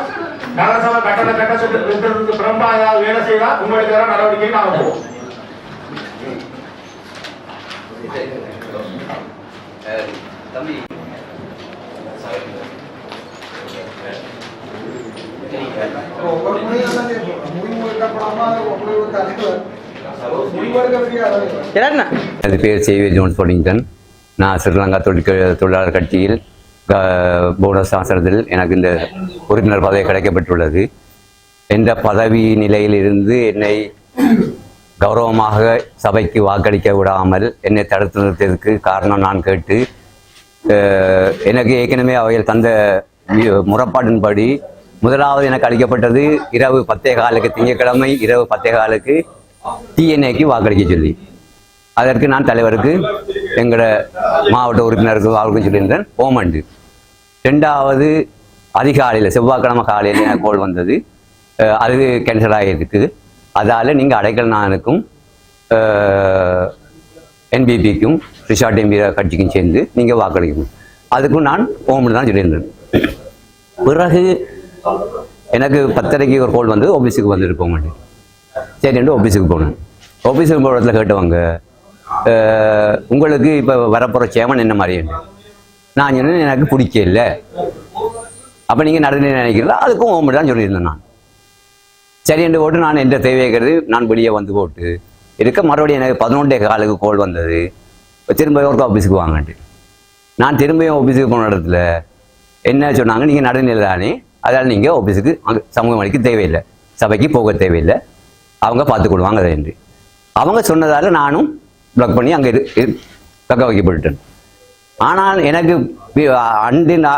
நகரசபை கட்டணத்துக்கு புறம்பா ஏதாவது வேலை செய்தால் உங்களுக்கு எதிரான நடவடிக்கை நாங்கள் போவோம். தம்பி அது பேர் சேவி ஜோன்ஸ் பொலிங்டன். நான் ஸ்ரீலங்கா தொழிலாளர் கட்சியில் போனஸ் ஆசனத்தில் எனக்கு இந்த உறுப்பினர் பதவி கிடைக்கப்பட்டுள்ளது. எந்த பதவி நிலையிலிருந்து என்னை கௌரவமாக சபைக்கு வாக்களிக்க விடாமல் என்னை தடுத்து நிறுத்தியதற்கு காரணம் நான் கேட்டு எனக்கு ஏற்கனவே அவையில் தந்த முறைப்பாட்டின்படி முதலாவது எனக்கு அளிக்கப்பட்டது இரவு 10:15 திங்கட்கிழமை இரவு 10:15 டிஎன்ஏக்கு வாக்களிக்க சொல்லி, அதற்கு நான் தலைவருக்கு எங்களோட மாவட்ட உறுப்பினருக்கு அவருக்கும் சொல்லியிருந்தேன் ஓமண்டு. ரெண்டாவது அதிகாலையில் செவ்வாய்க்கிழமை காலையில் எனக்கு கோல் வந்தது, அது கேன்சல் ஆகியிருக்கு. அதால் நீங்கள் அடைக்கல் நானுக்கும் என்பிபிக்கும் ரிஷார்ட் எம்பி கட்சிக்கும் சேர்ந்து நீங்கள் வாக்களிக்கணும். அதுக்கும் நான் ஓமண்டு தான் சொல்லியிருந்தேன். பிறகு எனக்கு 10:30 ஒரு கோல் வந்து ஆஃபீஸுக்கு வந்துட்டு போக மாட்டேன். சரிண்டு ஆஃபீஸுக்கு போனேன். ஆஃபீஸுக்கு போகிற இடத்துல கேட்டவங்க உங்களுக்கு இப்போ வரப்போகிற சேமன் என்ன மாதிரி நான் சொன்னேன் எனக்கு பிடிக்கல. அப்போ நீங்கள் நடந்து நினைக்கிறீங்களா அதுக்கும் ஓமண்டு தான் சொல்லியிருந்தேன் நான். சரிண்டு போட்டு நான் எந்த தேவையாகிறது நான் வெளியே வந்து போட்டு இருக்க மறுபடியும் எனக்கு 11:15 கோல் வந்தது, திரும்ப ஒரு ஆஃபீஸுக்கு வாங்கன்ட்டு. நான் திரும்பியும் ஆஃபீஸுக்கு போன இடத்துல என்ன சொன்னாங்க, நீங்கள் நடுநிலை தானே, அதால் நீங்கள் ஆஃபீஸுக்கு அங்கே சமூகம் அளிக்க தேவையில்லை, சபைக்கு போக தேவையில்லை, அவங்க பார்த்துக்கொள்வாங்க அதை என்று அவங்க சொன்னதால் நானும் பிளாக் பண்ணி அங்கே தக்க வைக்கப்பட்டுட்டேன். ஆனால் எனக்கு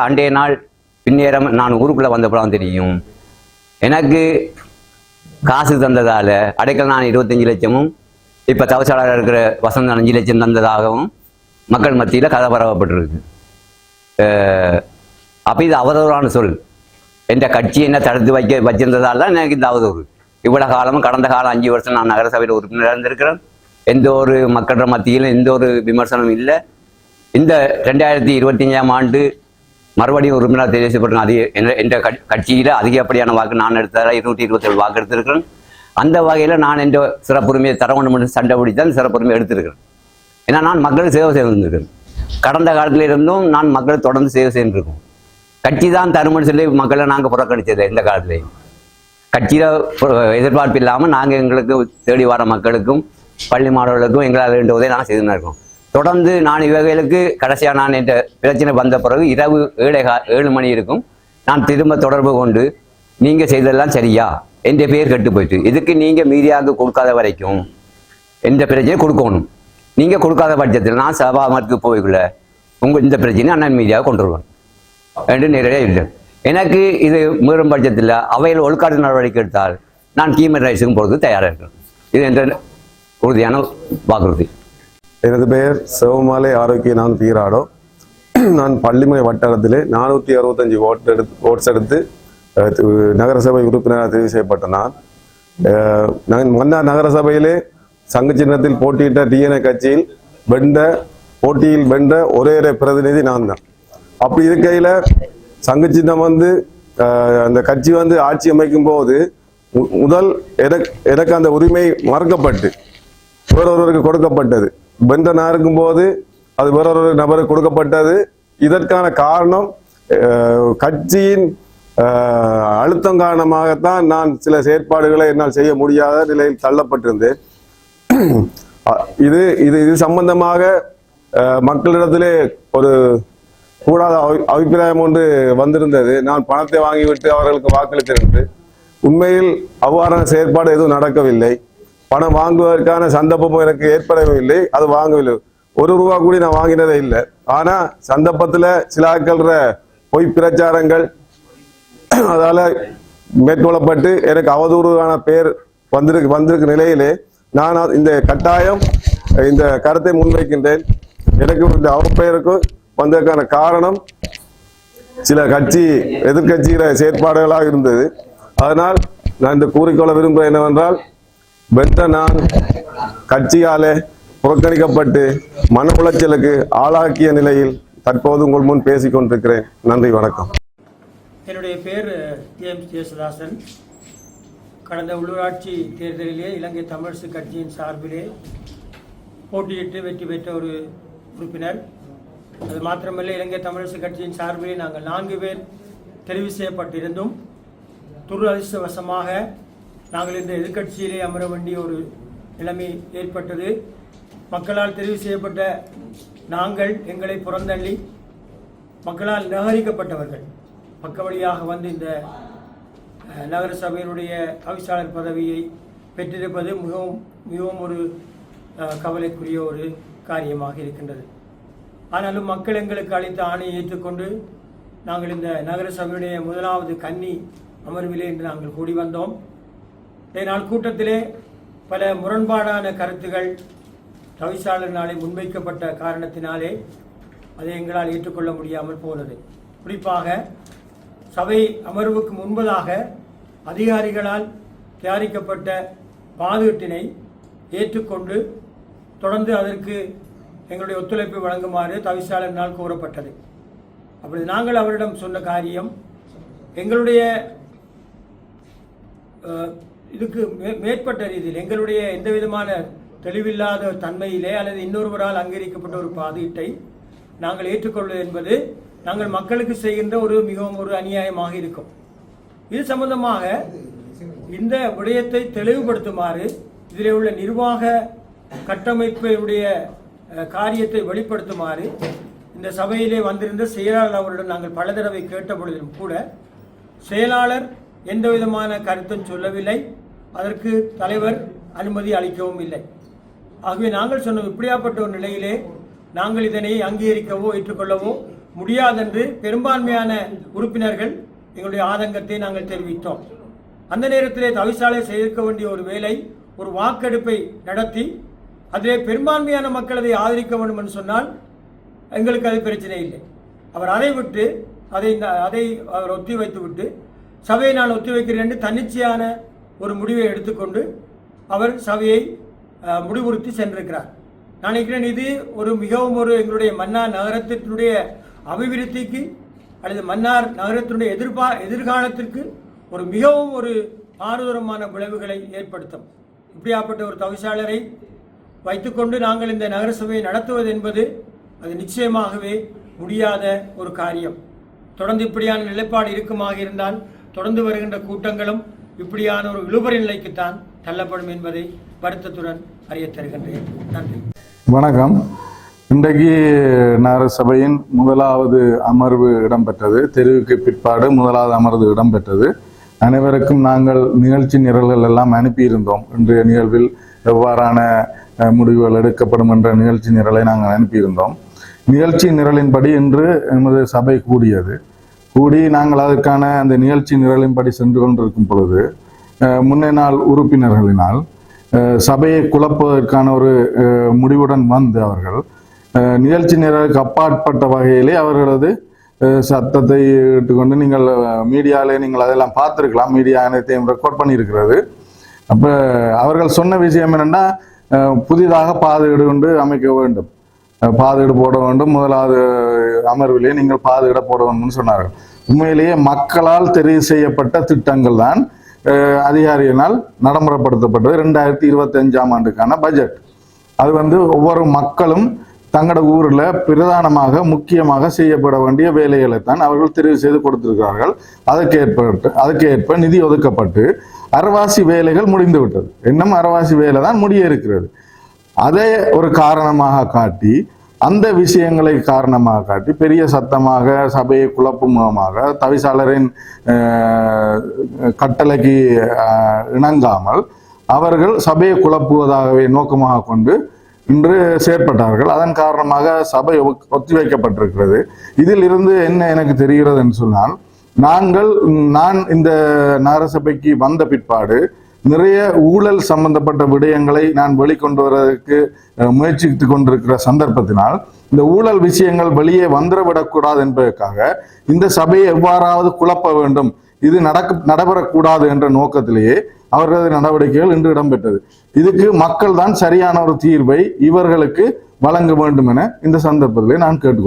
அண்டைய நாள் பின்னேறம் நான் ஊருக்குள்ளே வந்தப்பறம் தெரியும் எனக்கு காசு தந்ததால் அடைக்கல் நான் 25 லட்சமும் இப்போ தவசாளராக இருக்கிற வசந்தன் 5 லட்சம் தந்ததாகவும் மக்கள் மத்தியில் கதை பரவப்பட்டிருக்கு. அப்போ இது அவதூறான சொல். என்ற கட்சி என்ன தடுத்து வச்சிருந்ததால் தான் எனக்கு இந்த அவதூறு. இவ்வளோ காலமும் கடந்த காலம் 5 வருஷம் நான் நகரசபையில் உறுப்பினராக இருந்திருக்கிறேன். எந்த ஒரு மக்கள் மத்தியிலும் எந்த ஒரு விமர்சனமும் இல்லை. இந்த 2025ஆம் ஆண்டு மறுபடியும் உறுப்பினர் தெரிவு செய்யப்பட்ட என்ற கட்சியில் அதிகப்படியான வாக்கு நான் எடுத்ததால் 227 வாக்கு எடுத்திருக்கிறேன். அந்த வகையில் நான் என்ற சிறப்புரிமையை தர வேண்டும் என்று சண்டை பிடித்தான் சிறப்புரிமை எடுத்திருக்கிறேன். ஏன்னா நான் மக்களுக்கு சேவை செய்திருந்திருக்கிறேன். கடந்த காலத்தில் இருந்தும் நான் மக்கள் தொடர்ந்து சேவை செய்திருக்கோம். கட்சி தான் தருமன்னு சொல்லி மக்களை நாங்கள் புறக்கணித்தது. எந்த காலத்திலையும் கட்சியில் எதிர்பார்ப்பு இல்லாமல் நாங்கள் எங்களுக்கு தேடி வர மக்களுக்கும் பள்ளி மாணவர்களுக்கும் எங்களால் வேண்டிய உதவி நாங்கள் செய்துன்னு இருக்கோம். தொடர்ந்து நான் இவர்களுக்கு கடைசியாக நான் என்ற பிரச்சனை வந்த பிறகு இரவு 7 மணி இருக்கும் நான் திரும்ப தொடர்பு கொண்டு நீங்கள் செய்ததெல்லாம் சரியா, என்ற பேர் கெட்டு போயிட்டு இதுக்கு நீங்கள் மீடியாவுக்கு கொடுக்காத வரைக்கும் எந்த பிரச்சனையை கொடுக்கணும். நீங்கள் கொடுக்காத பட்சத்தில் நான் சபாமத்துக்கு போய்க்குள்ள இந்த பிரச்சனையை அண்ணன் மீடியாவை கொண்டு வருவேன் என்று நேரடியாக இல்லை. எனக்கு இது மீறும் பட்சத்தில் அவையில் ஒழுக்காட்டு நடவடிக்கை எடுத்தால் நான் ஹியூமன் ரைட்ஸுக்கும் போகிறதுக்கு தயாராக இருக்கிறேன். இது என்ற உறுதியான வாக்குறுதி. எனது பெயர் சிவமாலை ஆரோக்கியநாதன் பீராடோ. நான் பள்ளிமனை வட்டாரத்தில் 465 ஓட்ஸ் எடுத்து நகரசபை உறுப்பினராக தெரிவு செய்யப்பட்ட நான் மன்னார் நகரசபையிலே சங்க சின்னத்தில் போட்டியிட்ட டிஎன்ஏ கட்சியில் போட்டியில் வென்ற ஒரே பிரதிநிதி நான் தான். அப்படி இருக்கையில் சங்க சின்னம் அந்த கட்சி ஆட்சி அமைக்கும் போது முதல் எனக்கு அந்த உரிமை மறுக்கப்பட்டு வேறொருவருக்கு கொடுக்கப்பட்டது. வென்ற நான் இருக்கும்போது அது வேறொரு நபருக்கு கொடுக்கப்பட்டது. இதற்கான காரணம் கட்சியின் அழுத்தம் காரணமாகத்தான் நான் சில செயற்பாடுகளை என்னால் செய்ய முடியாத நிலையில் தள்ளப்பட்டிருந்தேன். இது சம்பந்தமாக மக்களிடத்திலே ஒரு கூடாத அபிப்பிராயம் ஒன்று வந்திருந்தது. நான் பணத்தை வாங்கிவிட்டு அவர்களுக்கு வாக்களித்திருந்து உண்மையில் அவ்வாறான செயற்பாடு எதுவும் நடக்கவில்லை. பணம் வாங்குவதற்கான சந்தர்ப்பமும் எனக்கு ஏற்படவில்லை. அது வாங்கவில்லை. ரூபா கூடி நான் வாங்கினதே இல்லை. ஆனா சந்தர்ப்பத்துல சில ஆட்கள்ற பொய் பிரச்சாரங்கள் அதால மேற்கொள்ளப்பட்டு எனக்கு அவதூறான பேர் வந்திருக்கு நிலையிலே நான் இந்த கட்டாயம் இந்த கருத்தை முன்வைக்கின்றேன். எனக்கு இந்த அவப்பெயருக்கும் வந்ததற்கான காரணம் சில எதிர்கட்சியில செயற்பாடுகளாக இருந்தது. அதனால் நான் இந்த கூறிக்கொள்ள விரும்புகிறேன் என்னவென்றால், வென்ற நான் கட்சியாலே புறக்கணிக்கப்பட்டு மன உளைச்சலுக்கு ஆளாக்கிய நிலையில் தற்போது உங்கள் முன் பேசிக் கொண்டிருக்கிறேன். நன்றி, வணக்கம். என்னுடைய பேர் எம் ஜேசுதாசன். கடந்த உள்ளூராட்சி தேர்தலிலே இலங்கை தமிழரசு கட்சியின் சார்பிலே போட்டியிட்டு வெற்றி பெற்ற ஒரு உறுப்பினர். அது மாத்திரமல்ல, இலங்கை தமிழரசு கட்சியின் சார்பிலே நாங்கள் 4 பேர் தெரிவு செய்யப்பட்டிருந்தும் துரதிர்ஷ்டவசமாக நாங்கள் இந்த எதிர்கட்சியிலே அமர வேண்டிய ஒரு நிலைமை ஏற்பட்டது. மக்களால் தெரிவு செய்யப்பட்ட நாங்கள் எங்களை புறந்தள்ளி மக்களால் நிராகரிக்கப்பட்டவர்கள் பக்க வழியாக வந்து இந்த நகர சபையினுடைய தவிசாளர் பதவியை பெற்றிருப்பது மிகவும் ஒரு கவலைக்குரிய ஒரு காரியமாக இருக்கின்றது. ஆனாலும் மக்கள் எங்களுக்கு அளித்த ஆணையை ஏற்றுக்கொண்டு நாங்கள் இந்த நகர சபையுடைய முதலாவது கன்னி அமர்விலே என்று நாங்கள் கூடி வந்தோம். இந்த நாள் கூட்டத்திலே பல முரண்பாடான கருத்துகள் தவிசாளர் நாளை முன்வைக்கப்பட்ட காரணத்தினாலே அதை எங்களால் ஏற்றுக்கொள்ள முடியாமல் போனது. குறிப்பாக சபை அமர்வுக்கு முன்பதாக அதிகாரிகளால் தயாரிக்கப்பட்ட பாதுகாட்டினை ஏற்றுக்கொண்டு தொடர்ந்து அதற்கு எங்களுடைய ஒத்துழைப்பை வழங்குமாறு தவிசாளரினால் கோரப்பட்டது. அப்படி நாங்கள் அவரிடம் சொன்ன காரியம், எங்களுடைய இதுக்கு மேற்பட்ட ரீதியில் எங்களுடைய எந்த விதமான தெளிவில்லாத தன்மையிலே அல்லது இன்னொருவரால் அங்கீகரிக்கப்பட்ட ஒரு பாதுகாட்டை நாங்கள் ஏற்றுக்கொள்வது என்பது நாங்கள் மக்களுக்கு செய்கின்ற மிகவும் ஒரு அநியாயமாக இருக்கும். இது சம்பந்தமாக இந்த விடயத்தை தெளிவுபடுத்துமாறு இதில் உள்ள நிர்வாக கட்டமைப்புடைய காரியத்தை வெளிப்படுத்துமாறு இந்த சபையிலே வந்திருந்த செயலாளர் அவரிடம் நாங்கள் பல தடவை கேட்ட பொழுதிலும் கூட செயலாளர் எந்த விதமான கருத்தும் சொல்லவில்லை. அதற்கு தலைவர் அனுமதி அளிக்கவும் இல்லை. ஆகவே நாங்கள் சொன்னோம், இப்படியாப்பட்ட ஒரு நிலையிலே நாங்கள் இதனை அங்கீகரிக்கவோ ஏற்றுக்கொள்ளவோ முடியாதென்று பெரும்பான்மையான உறுப்பினர்கள் எங்களுடைய ஆதங்கத்தை நாங்கள் தெரிவித்தோம். அந்த நேரத்திலே தவிசாளர் செய்திருக்க வேண்டிய ஒரு வேலை, ஒரு வாக்கெடுப்பை நடத்தி அதிலே பெரும்பான்மையான மக்கள் அதை ஆதரிக்க வேண்டும் என்று சொன்னால் எங்களுக்கு அது பிரச்சனை இல்லை. அவர் அதை விட்டு அதை அவர் ஒத்தி வைத்து விட்டு சபையை நான் ஒத்தி வைக்கிறேன் என்று தன்னிச்சையான ஒரு முடிவை எடுத்துக்கொண்டு அவர் சபையை முடிவுறுத்தி சென்றிருக்கிறார். நான் நினைக்கிறேன் இது மிகவும் எங்களுடைய மன்னார் நகரத்தினுடைய அபிவிருத்திக்கு அல்லது மன்னார் நகரத்தினுடைய எதிர்காலத்திற்கு மிகவும் பாரதூரமான விளைவுகளை ஏற்படுத்தும். இப்படியாப்பட்ட ஒரு தவிசாளரை வைத்துக்கொண்டு நாங்கள் இந்த நகரசபையை நடத்துவது என்பது அது நிச்சயமாகவே முடியாத ஒரு காரியம். தொடர்ந்து இப்படியான நிலைப்பாடு இருக்குமாக இருந்தால் தொடர்ந்து வருகின்ற கூட்டங்களும் இப்படியான ஒரு இழுபறி நிலைக்குத்தான் தள்ளப்படும் என்பதை வருத்தத்துடன் அறிய தருகின்றேன். நன்றி, வணக்கம். இன்றைக்கு நகரசபையின் முதலாவது அமர்வு இடம்பெற்றது. தெரிவுக்கு பிற்பாடு முதலாவது அமர்வு இடம்பெற்றது. அனைவருக்கும் நாங்கள் நிகழ்ச்சி நிரல்கள் எல்லாம் அனுப்பியிருந்தோம். இன்றைய நிகழ்வில் எவ்வாறான முடிவுகள் எடுக்கப்படும் என்ற நிகழ்ச்சி நிரலை நாங்கள் அனுப்பியிருந்தோம். நிகழ்ச்சி நிரலின்படி இன்று எமது சபை கூடி நாங்கள் அதற்கான அந்த நிகழ்ச்சி நிரலின்படி சென்று கொண்டிருக்கும் பொழுது முன்னே நாள் உறுப்பினர்களினால் சபையை குழப்பதற்கான ஒரு முடிவுடன் வந்து அவர்கள் நிகழ்ச்சி நிரலுக்கு அப்பாற்பட்ட வகையிலே அவர்களது சத்தத்தை இட்டுக்கொண்டு நீங்கள் மீடியாவிலே நீங்கள் அதெல்லாம் பார்த்துருக்கலாம். மீடியா அனைத்தையும் ரெக்கார்ட் பண்ணியிருக்கிறது. அப்போ அவர்கள் சொன்ன விஷயம் என்னென்னா, புதிதாக பாதுகாடு கொண்டு அமைக்க வேண்டும், பாதுகாடு போட வேண்டும், முதலாவது அமர்விலே நீங்கள் பாதுகாட போட வேண்டும்னு சொன்னார்கள். உண்மையிலேயே மக்களால் தெரிவு செய்யப்பட்ட திட்டங்கள் தான் அதிகாரியினால் நடைமுறைப்படுத்தப்பட்டது. 2025ஆம் ஆண்டுக்கான பட்ஜெட். அது ஒவ்வொரு மக்களும் தங்களோட ஊரில் பிரதானமாக முக்கியமாக செய்யப்பட வேண்டிய வேலைகளை தான் அவர்கள் தெரிவு செய்து கொடுத்திருக்கிறார்கள். அதுக்கேற்ப நிதி ஒதுக்கப்பட்டு அரைவாசி வேலைகள் முடிந்து விட்டது. இன்னும் அரைவாசி வேலை தான் முடிய இருக்கிறது. அதை ஒரு காரணமாக காட்டி, அந்த விஷயங்களை காரணமாக காட்டி பெரிய சத்தமாக சபையை குழப்பும் மூலமாக தவிசாளரின் கட்டளைக்கு இணங்காமல் அவர்கள் சபையை குழப்புவதாகவே நோக்கமாக கொண்டு இன்று செயற்பட்டார்கள். அதன் காரணமாக சபை ஒத்திவைக்கப்பட்டிருக்கிறது. இதில் இருந்து என்ன எனக்கு தெரிகிறது என்று சொன்னால், நான் இந்த நகரசபைக்கு வந்த பிற்பாடு நிறைய ஊழல் சம்பந்தப்பட்ட விடயங்களை நான் வெளிக்கொண்டு வருவதற்கு முயற்சித்து கொண்டிருக்கிற சந்தர்ப்பத்தினால் இந்த ஊழல் விஷயங்கள் வெளியே வந்துவிடக்கூடாது என்பதற்காக இந்த சபையை எவ்வாறாவது குழப்ப வேண்டும், இது நடைபெறக்கூடாது என்ற நோக்கத்திலேயே அவர்களது நடவடிக்கைகள் இன்று இடம்பெற்றது. இதுக்கு மக்கள் தான் சரியான ஒரு தீர்வை இவர்களுக்கு வழங்க வேண்டும் என இந்த சந்தர்ப்பத்திலே நான் கேட்டுக்கொள்கிறேன்.